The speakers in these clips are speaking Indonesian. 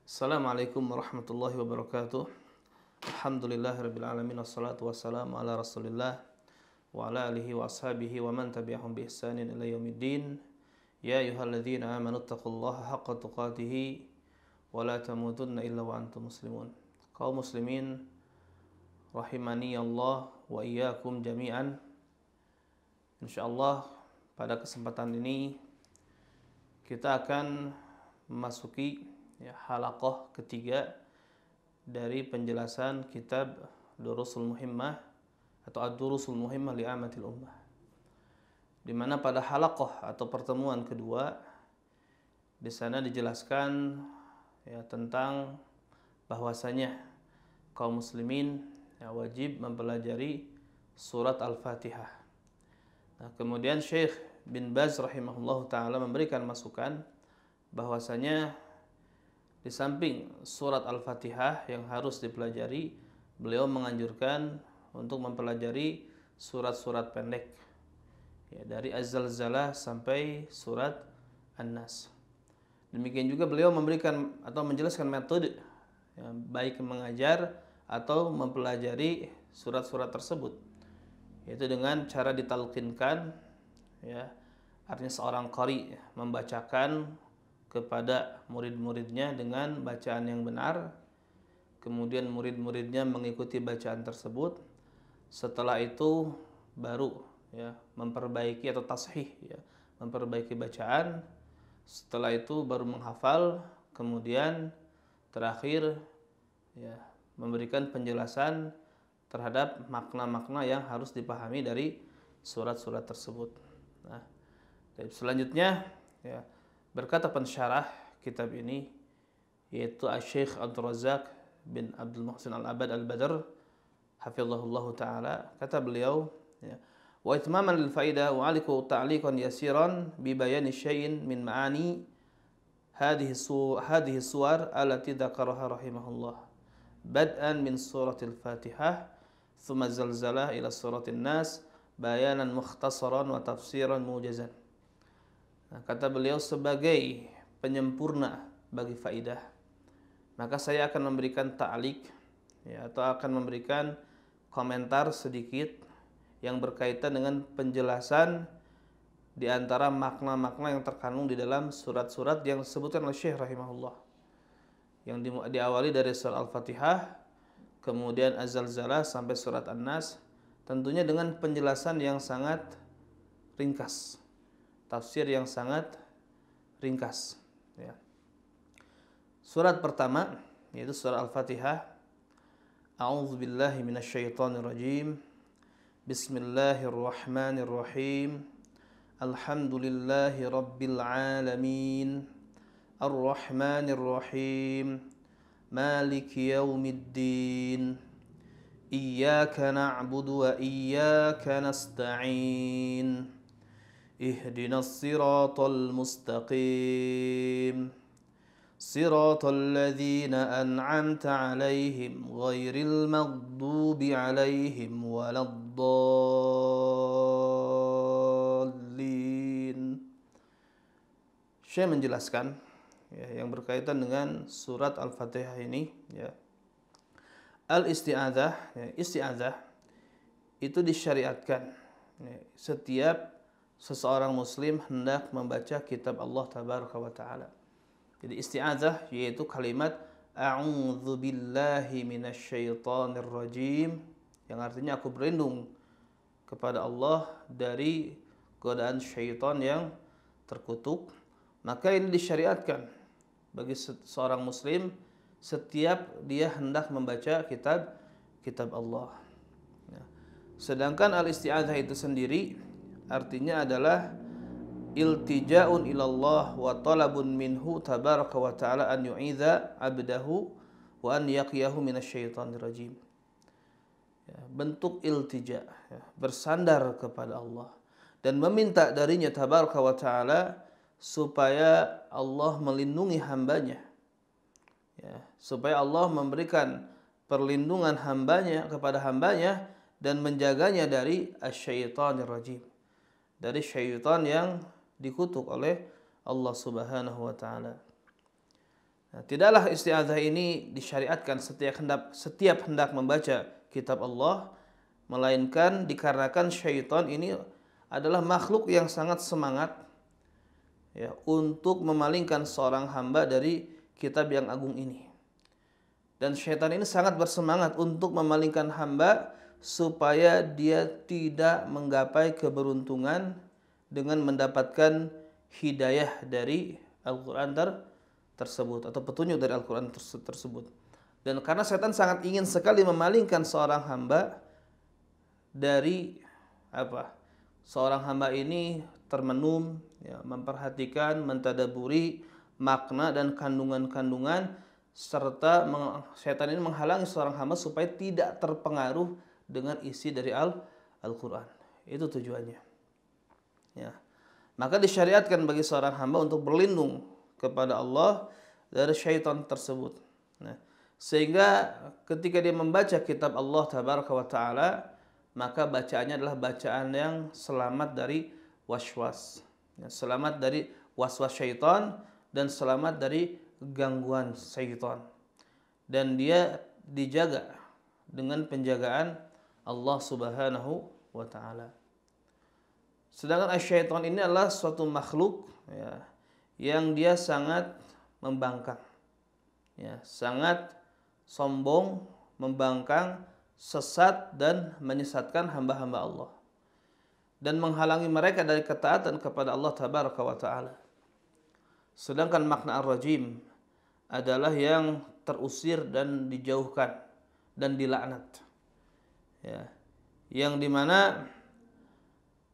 Assalamualaikum warahmatullahi wabarakatuh. Alhamdulillahirabbil alamin wassalatu wassalamu ala Rasulillah wa ala alihi wa ashabihi wa man tabi'ahum bi ihsanin ila yaumiddin. Ya ayyuhalladzina amanu taqullaha haqqa tuqatih wa la tamutunna illa wa antum muslimun. Kaum muslimin rahimani Allah wa iyyakum jami'an. Insyaallah pada kesempatan ini kita akan memasuki halaqah ketiga dari penjelasan kitab Durusul Muhimmah atau Ad-Durusul Muhimmah li Amatil Ummah, di mana pada halaqah atau pertemuan kedua di sana dijelaskan tentang bahwasanya kaum muslimin wajib mempelajari surat Al-Fatihah. Nah, kemudian Syekh bin Baz rahimahullahu taala memberikan masukan bahwasanya di samping surat Al-Fatihah yang harus dipelajari, beliau menganjurkan untuk mempelajari surat-surat pendek dari Az-Zalzalah sampai surat An-Nas. Demikian juga beliau memberikan atau menjelaskan metode baik mengajar atau mempelajari surat-surat tersebut, yaitu dengan cara ditalqinkan, artinya seorang qari membacakan kepada murid-muridnya dengan bacaan yang benar, kemudian murid-muridnya mengikuti bacaan tersebut. Setelah itu baru memperbaiki atau tashih, memperbaiki bacaan. Setelah itu baru menghafal, kemudian terakhir memberikan penjelasan terhadap makna-makna yang harus dipahami dari surat-surat tersebut. Nah, selanjutnya berkata pensyarah kitab ini, yaitu Syekh Abdul Razak bin Abdul Muhsin Al-Abad Al-Badr hafizahullahu taala, kata beliau, wa itmaman lil faidah wa aliku ta'liqan yasiran bi bayani syai'in min ma'ani hadhihi suwar allati dzakaraha rahimahullah, bad'an min suratil Fatihah thumma zalzalah ila suratin Nas bayanan mukhtasaran wa tafsiran mujazan. Nah, kata beliau, sebagai penyempurna bagi faidah, maka saya akan memberikan ta'liq atau akan memberikan komentar sedikit yang berkaitan dengan penjelasan di antara makna-makna yang terkandung di dalam surat-surat yang disebutkan oleh Syekh rahimahullah, yang diawali dari surat Al-Fatihah, kemudian Az-Zalzalah sampai surat An-Nas, tentunya dengan penjelasan yang sangat ringkas, tafsir yang sangat ringkas. Surat pertama yaitu surah Al-Fatihah. A'udzubillahi minasyaitonirrajim. Bismillahirrahmanirrahim. Alhamdulillahi rabbil alamin. Arrahmanirrahim. Maliki yaumiddin. Iyyaka na'budu wa iyyaka nasta'in. Ihdinas siratal mustaqim. Siratal ladzina an'amta 'alaihim ghairil maghdubi 'alaihim waladdallin. Syekh menjelaskan yang berkaitan dengan surat Al-Fatihah ini, Al-isti'adzah, isti'adzah itu disyariatkan setiap seseorang muslim hendak membaca kitab Allah tabaraka wa taala. Jadi isti'adzah yaitu kalimat a'udzu billahi minasyaitonir rajim, yang artinya aku berlindung kepada Allah dari godaan syaitan yang terkutuk. Maka ini disyariatkan bagi seorang muslim setiap dia hendak membaca kitab Allah. Sedangkan al-isti'adzah itu sendiri artinya adalah iltija'un ilallah wa talabun minhu tabaraka wa ta'ala an yu'idha abdahu wa an yaqiyahu minasyaitonir rajim. Bentuk iltija, bersandar kepada Allah dan meminta darinya tabaraka wa ta'ala supaya Allah melindungi hambanya, supaya Allah memberikan perlindungan hambanya kepada hambanya dan menjaganya dari asyaitonir rajim, dari syaitan yang dikutuk oleh Allah Subhanahu wa taala. Nah, tidaklah isti'adzah ini disyariatkan setiap hendak membaca kitab Allah, melainkan dikarenakan syaitan ini adalah makhluk yang sangat semangat ya untuk memalingkan seorang hamba dari kitab yang agung ini. Dan syaitan ini sangat bersemangat untuk memalingkan hamba supaya dia tidak menggapai keberuntungan dengan mendapatkan hidayah dari Al-Quran tersebut atau petunjuk dari Al-Quran tersebut. Dan karena setan sangat ingin sekali memalingkan seorang hamba dari seorang hamba ini termenung, ya, memperhatikan, mentadaburi makna dan kandungan-kandungan, serta setan ini menghalangi seorang hamba supaya tidak terpengaruh dengan isi dari Al-Quran. Itu tujuannya. Ya. Maka disyariatkan bagi seorang hamba untuk berlindung kepada Allah dari syaitan tersebut. Nah, sehingga ketika dia membaca kitab Allah Tabaraka wa Ta'ala, maka bacaannya adalah bacaan yang selamat dari waswas, ya, selamat dari waswas syaitan dan selamat dari gangguan syaitan. Dan dia dijaga dengan penjagaan Allah Subhanahu wa Ta'ala. Sedangkan syaitan ini adalah suatu makhluk ya, yang dia sangat membangkang, ya, sangat sombong, membangkang, sesat dan menyesatkan hamba-hamba Allah dan menghalangi mereka dari ketaatan kepada Allah Tabaraka wa Ta'ala. Sedangkan makna ar-rajim adalah yang terusir dan dijauhkan dan dilaknat, ya, yang dimana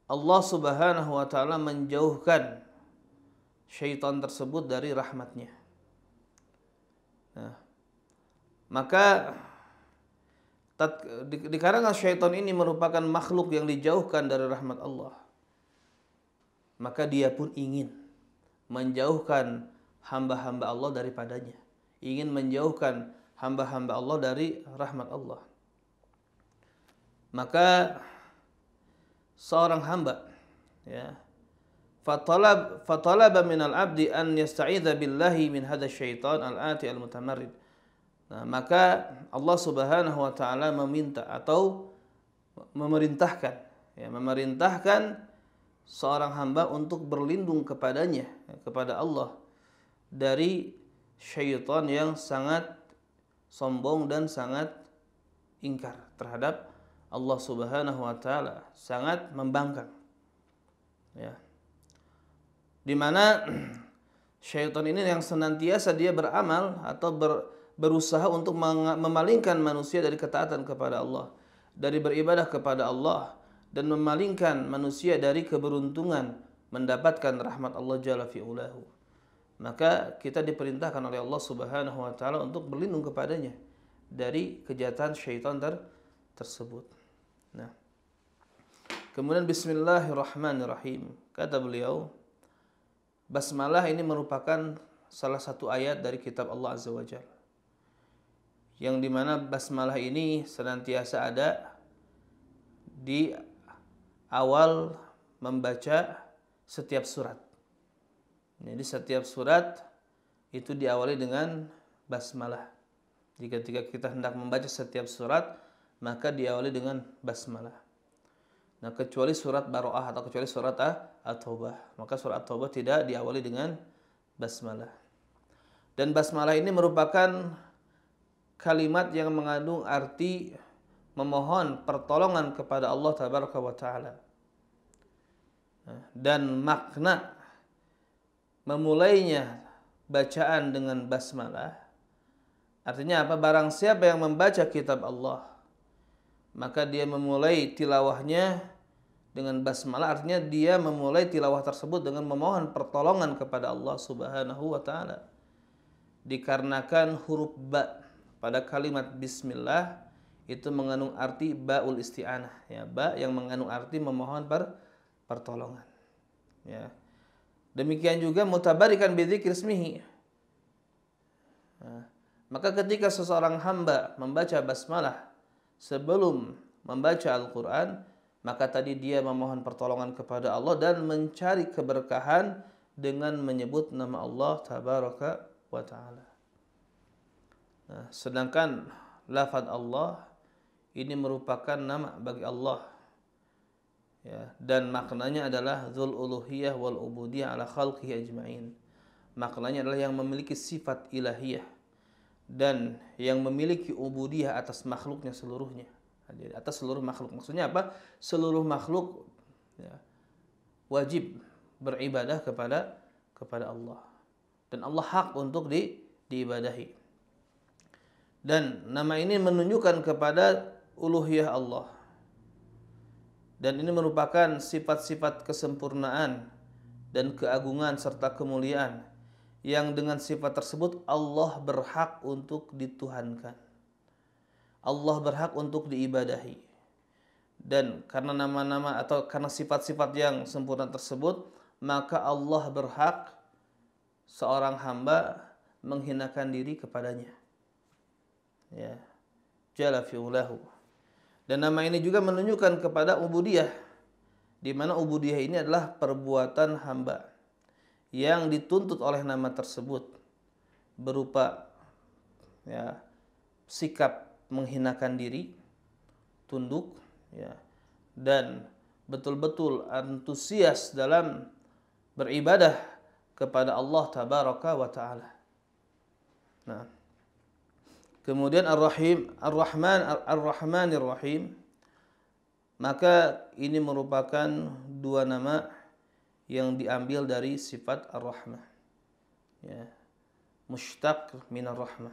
Allah Subhanahu wa Ta'ala menjauhkan syaitan tersebut dari rahmatnya. Nah, maka dikarenakan syaitan ini merupakan makhluk yang dijauhkan dari rahmat Allah, maka dia pun ingin menjauhkan hamba-hamba Allah daripadanya, ingin menjauhkan hamba-hamba Allah dari rahmat Allah. Maka seorang hamba ya fatalaba minal abdi an yasta'idza billahi min hadha syaitan al-ati al-mutamarrid. Nah, maka Allah Subhanahu wa Ta'ala meminta atau memerintahkan seorang hamba untuk berlindung kepadanya, kepada Allah, dari syaitan yang sangat sombong dan sangat ingkar terhadap Allah Subhanahu wa Ta'ala, sangat membangkang, ya, di mana syaitan ini yang senantiasa dia beramal atau berusaha untuk memalingkan manusia dari ketaatan kepada Allah, dari beribadah kepada Allah, dan memalingkan manusia dari keberuntungan mendapatkan rahmat Allah Jalla fi'ulahu. Maka kita diperintahkan oleh Allah Subhanahu wa Ta'ala untuk berlindung kepadanya dari kejahatan syaitan tersebut. Nah, kemudian bismillahirrahmanirrahim. Kata beliau, basmalah ini merupakan salah satu ayat dari kitab Allah Azza wa Jalla, yang dimana basmalah ini senantiasa ada di awal membaca setiap surat. Jadi setiap surat itu diawali dengan basmalah. Jika kita hendak membaca setiap surat, maka diawali dengan basmalah. Nah, kecuali surat Baroah atau kecuali surat At-Taubah, maka surat At-Taubah tidak diawali dengan basmalah. Dan basmalah ini merupakan kalimat yang mengandung arti memohon pertolongan kepada Allah Tabaraka wa Ta'ala. Dan makna memulainya bacaan dengan basmalah artinya apa? Barang siapa yang membaca kitab Allah, maka dia memulai tilawahnya dengan basmalah, artinya dia memulai tilawah tersebut dengan memohon pertolongan kepada Allah Subhanahu wa Ta'ala. Dikarenakan huruf ba pada kalimat bismillah itu mengandung arti ba'ul isti'anah, ya, ba yang mengandung arti memohon pertolongan, ya. Demikian juga mutabarikan bidzikri ismihi. Nah, maka ketika seseorang hamba membaca basmalah sebelum membaca Al-Quran, maka tadi dia memohon pertolongan kepada Allah dan mencari keberkahan dengan menyebut nama Allah Tabaraka wa Ta'ala. Nah, sedangkan lafaz Allah ini merupakan nama bagi Allah, ya, dan maknanya adalah dzul uluhiyah wal ubudiyah ala khalqihi ajma'in. Maknanya adalah yang memiliki sifat ilahiyah dan yang memiliki ubudiyah atas makhluknya seluruhnya. Jadi atas seluruh makhluk. Maksudnya apa? Seluruh makhluk, ya, wajib beribadah kepada Allah. Dan Allah hak untuk diibadahi. Dan nama ini menunjukkan kepada uluhiyah Allah. Dan ini merupakan sifat-sifat kesempurnaan dan keagungan serta kemuliaan yang dengan sifat tersebut Allah berhak untuk dituhankan. Allah berhak untuk diibadahi. Dan karena nama-nama atau karena sifat-sifat yang sempurna tersebut, maka Allah berhak seorang hamba menghinakan diri kepadanya. Ya. Jalla fi'ulahu. Dan nama ini juga menunjukkan kepada ubudiyah, di mana ubudiyah ini adalah perbuatan hamba yang dituntut oleh nama tersebut berupa, ya, sikap menghinakan diri, tunduk, ya, dan betul-betul antusias dalam beribadah kepada Allah tabaraka wa taala. Nah, kemudian Ar-Rahim, Ar-Rahman, Ar-Rahmanir Rahim, maka ini merupakan dua nama yang diambil dari sifat Ar-Rahmah, ya, mushtaq min Ar-Rahmah,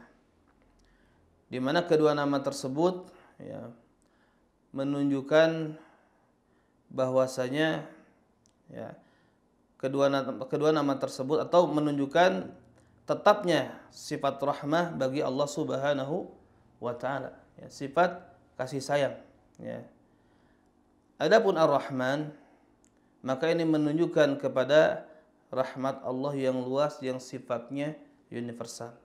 di mana kedua nama tersebut, ya, menunjukkan bahwasanya, ya, kedua nama tersebut atau menunjukkan tetapnya sifat rahmah bagi Allah Subhanahu wa taala, ya, sifat kasih sayang, ya. Adapun Ar-Rahman, maka ini menunjukkan kepada rahmat Allah yang luas yang sifatnya universal.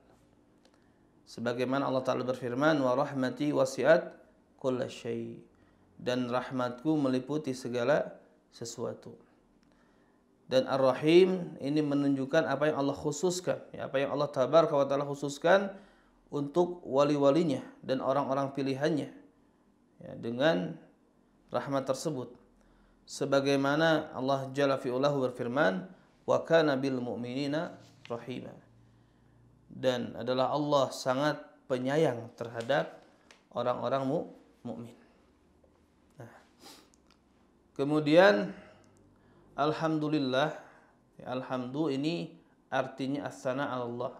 Sebagaimana Allah Ta'ala berfirman, wa rahmati wasi'at kulla syai', dan rahmatku meliputi segala sesuatu. Dan Ar-Rahim ini menunjukkan apa yang Allah khususkan, ya, apa yang Allah Tabaraka wa Ta'ala khususkan untuk wali-walinya dan orang-orang pilihannya, ya, dengan rahmat tersebut. Sebagaimana Allah Jalla fi'ulahu berfirman, wa kana bil mu'minina rahima, dan adalah Allah sangat penyayang terhadap orang-orang mukmin. Nah, kemudian alhamdulillah, ya, alhamdu ini artinya as-sana Allah,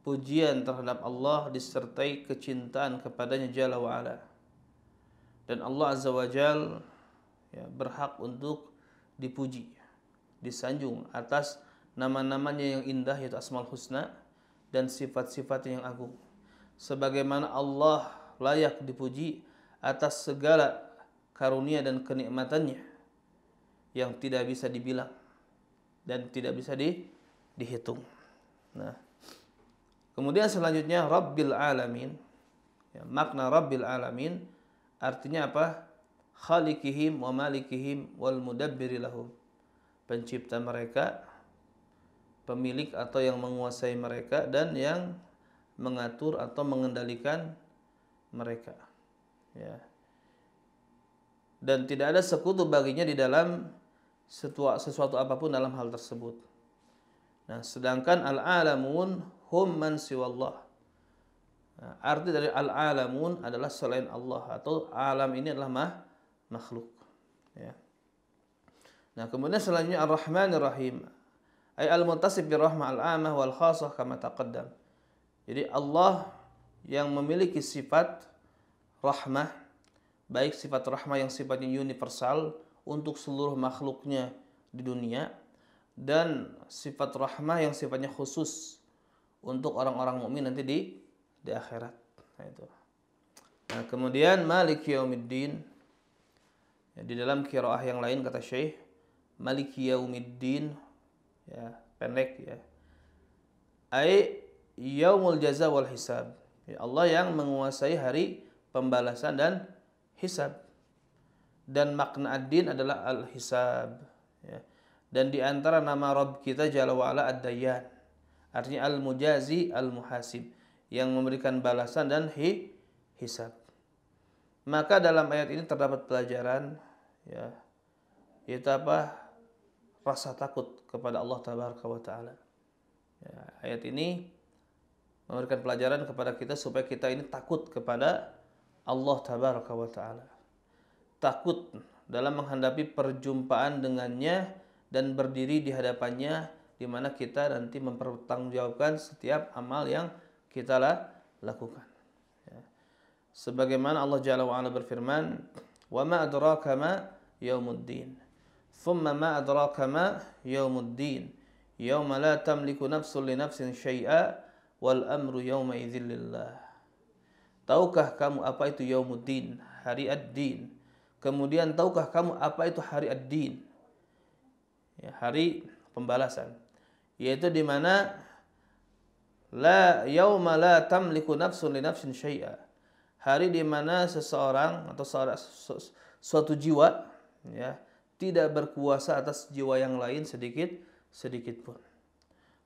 pujian terhadap Allah disertai kecintaan kepadanya Jalla wa'ala. Dan Allah Azza wa Jal, ya, berhak untuk dipuji, disanjung atas nama-namanya yang indah, yaitu Asmaul Husna, dan sifat-sifatnya yang agung. Sebagaimana Allah layak dipuji atas segala karunia dan kenikmatannya yang tidak bisa dibilang dan tidak bisa dihitung. Nah, kemudian selanjutnya Rabbil Alamin, ya, makna Rabbil Alamin artinya apa? Khaliqihim wa malikihim wal mudabbiri lahum, pencipta mereka, pemilik atau yang menguasai mereka, dan yang mengatur atau mengendalikan mereka, ya. Dan tidak ada sekutu baginya di dalam sesuatu apapun dalam hal tersebut. Nah, sedangkan al-alamun hum man siwallah. Nah, arti dari al-alamun adalah selain Allah, atau alam ini adalah makhluk, ya. Nah, kemudian selanjutnya Ar-Rahmanir Rahim, ay al-muntasib bir rahmah al-amah wal khasah kama taqaddam. Jadi Allah yang memiliki sifat rahmah, baik sifat rahmah yang sifatnya universal untuk seluruh makhluknya di dunia, dan sifat rahmah yang sifatnya khusus untuk orang-orang mukmin nanti di akhirat. Nah, itu. Nah, kemudian Maliki Yaumiddin, ya, di dalam qiraah yang lain kata Syekh Maliki Yaumiddin, ya, pendek, ya, ai yaumul jaza wal hisab, ya, Allah yang menguasai hari pembalasan dan hisab. Dan makna ad-din adalah al-hisab, ya. Dan di antara nama Rabb kita Jalla wa ala Ad-Dayyan, artinya al-mujazi al-muhasib, yang memberikan balasan dan hisab. Maka dalam ayat ini terdapat pelajaran, ya, yaitu apa? Rasa takut kepada Allah Tabaraka wa Ta'ala. Ya, ayat ini memberikan pelajaran kepada kita supaya kita ini takut kepada Allah Tabaraka wa Ta'ala. Takut dalam menghadapi perjumpaan dengannya dan berdiri di hadapannya, di mana kita nanti mempertanggungjawabkan setiap amal yang kita lakukan. Ya. Sebagaimana Allah Jalla wa Ala berfirman, "Wa ma adraka ma yaumuddin." Thumma ma adraka ma yaumuddin. Yauma la tamliku nafsun li nafsin syai'a wal amru yauma idzil lillah. Tahukah kamu apa itu yaumuddin, hari ad-din? Kemudian tahukah kamu apa itu hari ad-din? Ya, hari pembalasan. Yaitu di mana yauma la tamliku nafsun li nafsin syai'a. Hari di mana seseorang atau suatu jiwa, ya, tidak berkuasa atas jiwa yang lain sedikit pun.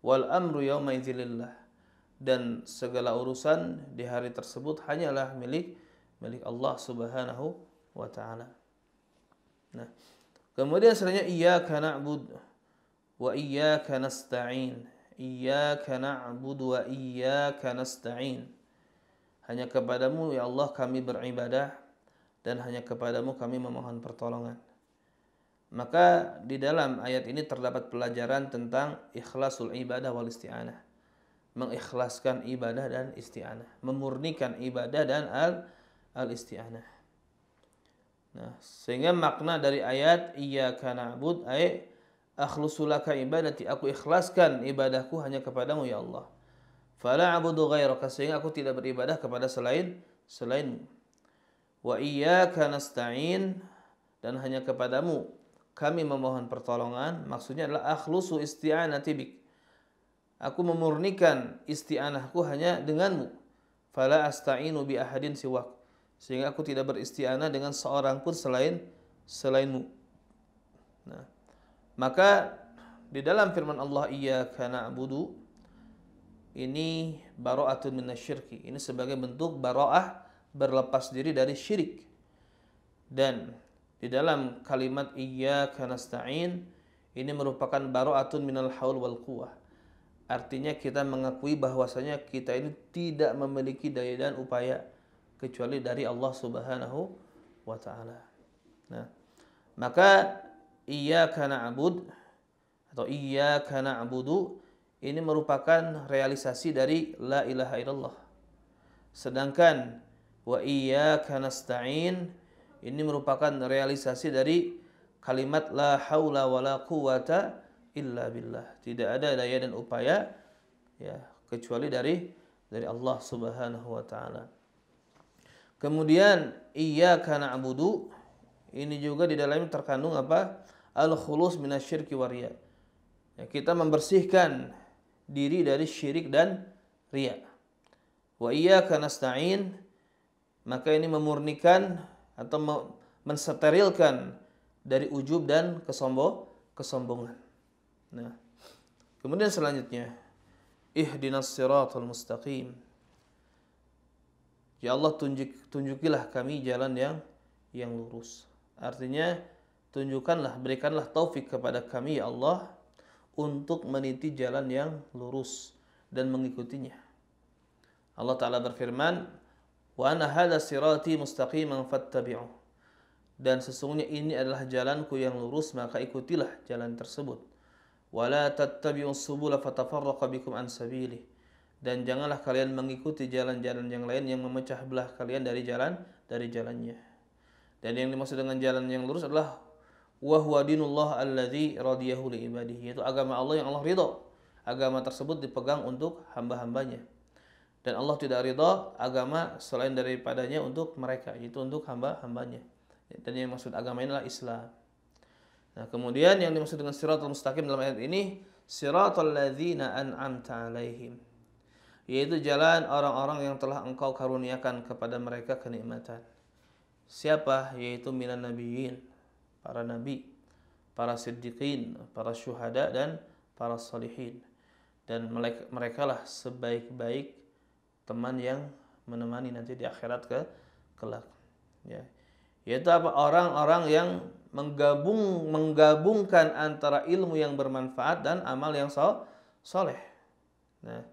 Wal amru yauma idzilillah, dan segala urusan di hari tersebut hanyalah milik Allah Subhanahu wa Ta'ala. Nah, kemudian selanjutnya iyyaka na'budu wa iyyaka nasta'in. Iyyaka na'budu wa iyyaka nasta'in. Hanya kepadamu ya Allah kami beribadah dan hanya kepadamu kami memohon pertolongan. Maka di dalam ayat ini terdapat pelajaran tentang ikhlasul ibadah wal isti'anah. Mengikhlaskan ibadah dan isti'anah, memurnikan ibadah dan al-isti'anah. Nah, sehingga makna dari ayat iyyaka na'bud ay akhlusu laka ibadati, aku ikhlaskan ibadahku hanya kepadamu ya Allah. Fala a'budu ghairaka, sehingga aku tidak beribadah kepada selainmu. Wa iyyaka nasta'in, dan hanya kepadamu kami memohon pertolongan. Maksudnya adalah akhlusu isti'anati bik, aku memurnikan isti'anahku hanya denganmu. Fala asta'inu bi ahadin siwak, sehingga aku tidak beristi'anah dengan seorang pun selainmu. Nah, maka di dalam firman Allah iyyaka na'budu, ini bara'atun minasyirki, ini sebagai bentuk bara'ah, berlepas diri dari syirik. Dan di dalam kalimat iyyaka nasta'in, ini merupakan bara'atun minal haul wal quwwah. Artinya kita mengakui bahwasanya kita ini tidak memiliki daya dan upaya kecuali dari Allah Subhanahu wa Ta'ala. Nah, maka iyyaka na'bud atau iyyaka na'budu ini merupakan realisasi dari la ilaha illallah. Sedangkan wa iyyaka nasta'in ini merupakan realisasi dari kalimat la haula wala quwata illa billah. Tidak ada daya dan upaya, ya, kecuali dari Allah Subhanahu wa Ta'ala. Kemudian iyyaka na'budu ini juga di dalamnya terkandung apa? Al-khulus minasyirki wariya. Ya, kita membersihkan diri dari syirik dan riya. Wa iyyaka nasta'in, maka ini memurnikan atau mensterilkan dari ujub dan kesombongan. Nah, kemudian selanjutnya ihdinas siratal mustaqim. Ya Allah, tunjukilah kami jalan yang lurus. Artinya tunjukkanlah, berikanlah taufik kepada kami ya Allah untuk meniti jalan yang lurus dan mengikutinya. Allah Ta'ala berfirman, wa anna hadza sirati mustaqiman fattabi'uh, dan sesungguhnya ini adalah jalanku yang lurus, maka ikutilah jalan tersebut. Wa la tattabi'us subula fatafarraqa bikum an sabilih, dan janganlah kalian mengikuti jalan-jalan yang lain yang memecah belah kalian dari jalannya. Dan yang dimaksud dengan jalan yang lurus adalah wa huwa dinullah alladzi radiyahu li ibadihi, yaitu agama Allah yang Allah ridha. Agama tersebut dipegang untuk hamba-hambanya. Dan Allah tidak ridha agama selain daripadanya untuk mereka, yaitu untuk hamba-hambanya. Dan yang maksud agama ini adalah Islam. Nah, kemudian yang dimaksud dengan siratal mustaqim dalam ayat ini, siratal ladzina an'amta alaihim, yaitu jalan orang-orang yang telah engkau karuniakan kepada mereka kenikmatan. Siapa? Yaitu minan nabiyyin, para nabi, para siddiqin, para syuhada, dan para salihin. Dan mereka lah sebaik-baik teman yang menemani nanti di akhirat kelak. Ya. Yaitu apa? Orang-orang yang menggabungkan antara ilmu yang bermanfaat dan amal yang soleh. Nah,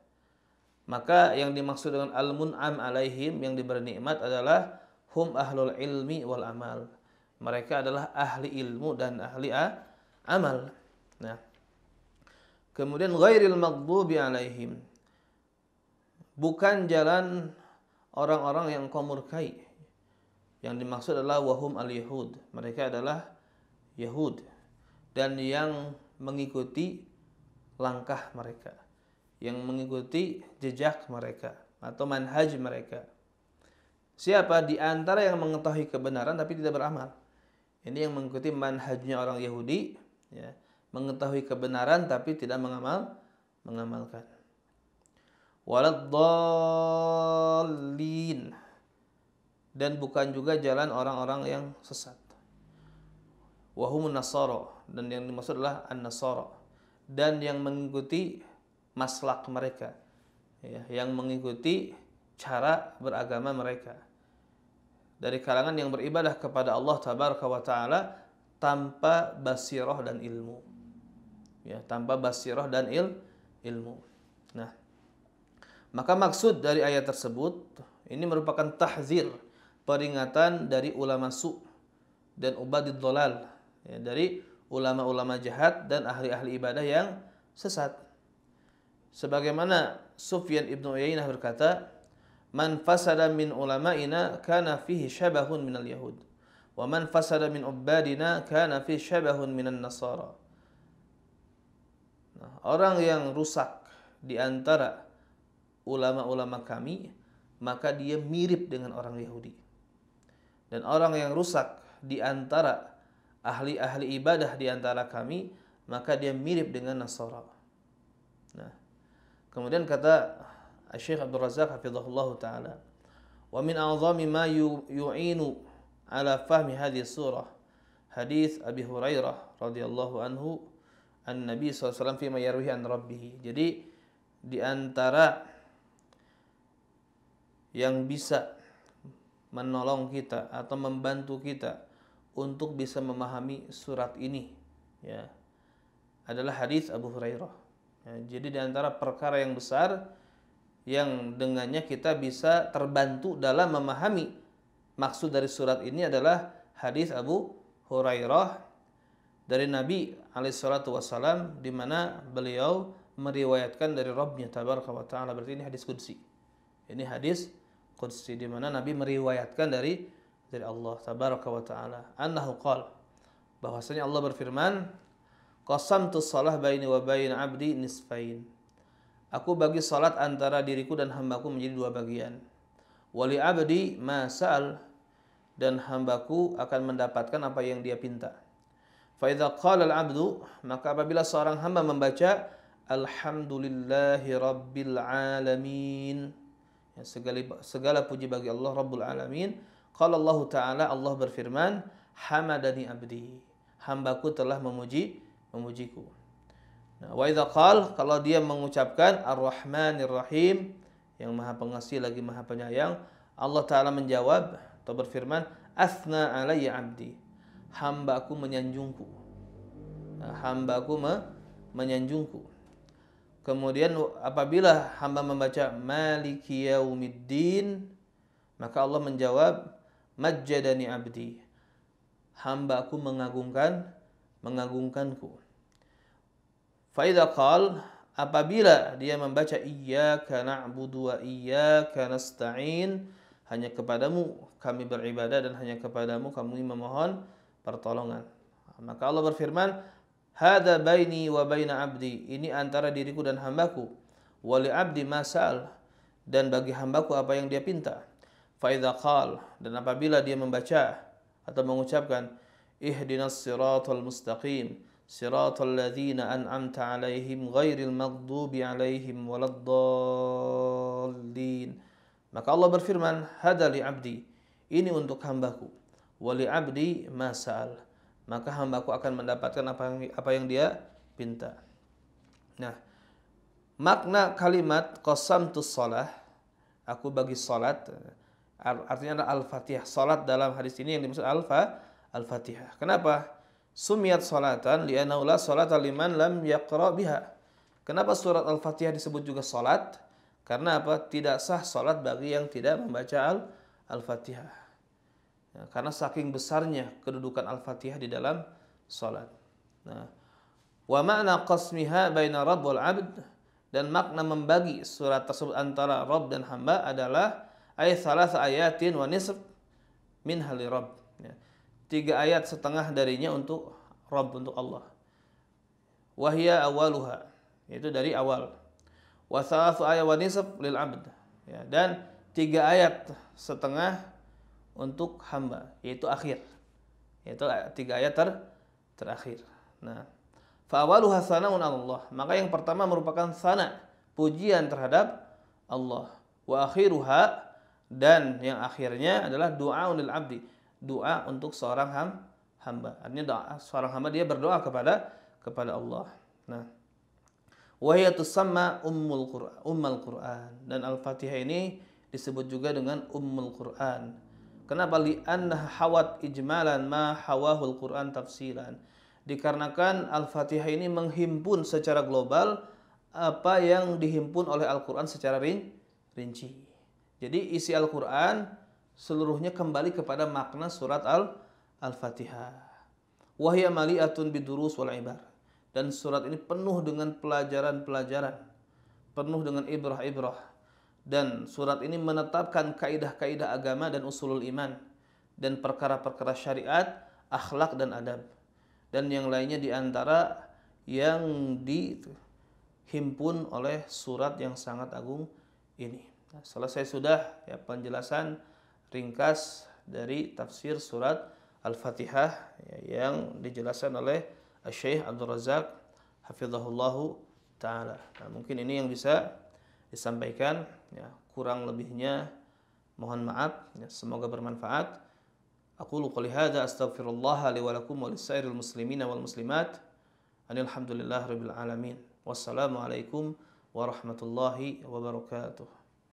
maka yang dimaksud dengan al-mun'am alaihim, yang diberi nikmat, adalah hum ahlul ilmi wal amal. Mereka adalah ahli ilmu dan ahli amal. Nah, kemudian ghairil maghdubi alaihim, bukan jalan orang-orang yang kau murkai. Yang dimaksud adalah wahum al-yahud. Mereka adalah Yahud dan yang mengikuti langkah mereka, yang mengikuti jejak mereka atau manhaj mereka. Siapa di antara yang mengetahui kebenaran tapi tidak beramal? Ini yang mengikuti manhajnya orang Yahudi, ya, mengetahui kebenaran tapi tidak mengamalkan. Waladdallin, dan bukan juga jalan orang-orang yang sesat. Wahumun nasara, dan yang dimaksud adalah an-nasara, dan yang mengikuti maslak mereka, ya, yang mengikuti cara beragama mereka dari kalangan yang beribadah kepada Allah tabaraka wa taala tanpa basirah dan ilmu, ya, tanpa basirah dan ilmu. Nah, maka maksud dari ayat tersebut ini merupakan tahzir, peringatan dari ulama su' dan ubadid dhalal, ya, dari ulama-ulama jahat dan ahli-ahli ibadah yang sesat. Sebagaimana Sufyan ibn Uyainah berkata, man fasada min ulama'ina kana fihi syabahun minal yahud, wa man fasada min ubadina kana fihi syabahun minan nasara. Nah, orang yang rusak di antara ulama-ulama kami, maka dia mirip dengan orang Yahudi. Dan orang yang rusak di antara ahli-ahli ibadah di antara kami, maka dia mirip dengan Nasara. Nah, kemudian kata Syekh Abdul Razak hafizahullah taala, wa min a'zami ma yu'inu ala fahmi hadhihi surah hadis Abi Hurairah radhiyallahu anhu an-Nabi sallallahu alaihi wasallam fi ma yarwihi an rabbih. Jadi di antara yang bisa menolong kita atau membantu kita untuk bisa memahami surat ini, ya, adalah hadis Abu Hurairah. Ya, jadi di antara perkara yang besar yang dengannya kita bisa terbantu dalam memahami maksud dari surat ini adalah hadis Abu Hurairah dari Nabi alaihissalatu wassalam, di mana beliau meriwayatkan dari Rabbnya tabaraka wa ta'ala. Berarti ini hadis qudsi. Ini hadis qudsi di mana Nabi meriwayatkan dari Allah tabaraka wa taala, annahu qala, bahwasanya Allah berfirman, qasamtu shalah baini wa bain 'abdi nisfain. Aku bagi salat antara diriku dan hambaku menjadi dua bagian. Wali 'abdi ma sa'al, dan hambaku akan mendapatkan apa yang dia pinta. Fa idza qala al-'abdu, maka apabila seorang hamba membaca alhamdulillahi rabbil alamin, ya, segala puji bagi Allah Rabbul Alamin. Qala Allah Ta'ala, Allah berfirman, hamadani abdi, hambaku telah memujiku. Nah, wa idza qala, kalau dia mengucapkan ar-Rahmanir Rahim, yang Maha Pengasih lagi Maha Penyayang, Allah Ta'ala menjawab atau berfirman, athna alayya abdi, hambaku menyanjungku. Nah, hambaku menyanjungku. Kemudian apabila hamba membaca Maliki Yaumiddin, maka Allah menjawab Majjadani abdi, hambaku mengagungkanku. Fa idza qala, apabila dia membaca Iyyaka na'budu wa iyyaka nasta'in, hanya kepadamu kami beribadah dan hanya kepadamu kami memohon pertolongan, maka Allah berfirman, hadza baini wa baina abdi, ini antara diriku dan hambaku. Wali abdi masal, dan bagi hambaku apa yang dia pinta. Fa idza qala, dan apabila dia membaca atau mengucapkan ihdinas siratal mustaqim siratal ladzina an'amta 'alaihim ghairil maghdubi 'alaihim waladdallin, maka Allah berfirman, hadza li abdi, ini untuk hambaku. Wali abdi masal, maka hambaku akan mendapatkan apa yang dia pinta. Nah, makna kalimat qasamtus shalah aku bagi salat. Artinya adalah Al-Fatihah. Salat dalam hadis ini yang dimaksud Al-Fatihah. Kenapa? Sumiyat salatan li'annahu la salata liman lam yaqra biha. Kenapa surat Al-Fatihah disebut juga salat? Karena apa? Tidak sah salat bagi yang tidak membaca Al-Fatihah. Ya, karena saking besarnya kedudukan Al-Fatihah di dalam salat. Nah, wa ma'na qasmiha baina rabb wal 'abd, dan makna membagi surat tersebut antara Rabb dan hamba adalah ayat salas ayatin wa nisf min hali Rabb. Ya. 3 ayat setengah darinya untuk Rabb, untuk Allah. Wahya awaluha, yaitu dari awal. Wa salasu ayat wa nisf lil 'abd. Ya, dan 3 ayat setengah untuk hamba, yaitu akhir. Yaitu 3 ayat terakhir. Nah, fa awaluha sana'un 'ala Allah. Maka yang pertama merupakan sana, pujian terhadap Allah. Wa akhiruha, dan yang akhirnya adalah du'aun lil 'abdi, doa untuk seorang hamba. Artinya doa seorang hamba, dia berdoa kepada Allah. Nah, wa hiya tusamma ummul Qur'an, dan Al-Fatihah ini disebut juga dengan Ummul Qur'an. Kenapa? Li'annaha hawat ijmalan ma hawahul Qur'an tafsilan. Dikarenakan Al-Fatihah ini menghimpun secara global apa yang dihimpun oleh Al-Qur'an secara rinci. Jadi isi Al-Qur'an seluruhnya kembali kepada makna surat Al-Fatihah. Wa hiya mali'atun bidurus wal ibar. Dan surat ini penuh dengan pelajaran-pelajaran, penuh dengan ibrah-ibrah. Dan surat ini menetapkan kaidah-kaidah agama dan usulul iman, dan perkara-perkara syariat, akhlak dan adab, dan yang lainnya diantara yang dihimpun oleh surat yang sangat agung ini. Nah, selesai sudah ya penjelasan ringkas dari tafsir surat Al-Fatihah ya, yang dijelaskan oleh Syekh Abdul Razak hafizahullahu taala. Nah, mungkin ini yang bisa disampaikan, ya, kurang lebihnya mohon maaf, ya, semoga bermanfaat. Aqulu qouli hadza astaghfirullah li wa lakum wa lisairil muslimina wal muslimat. Alhamdulillahirabbil alamin. Wassalamu alaikum warahmatullahi wabarakatuh.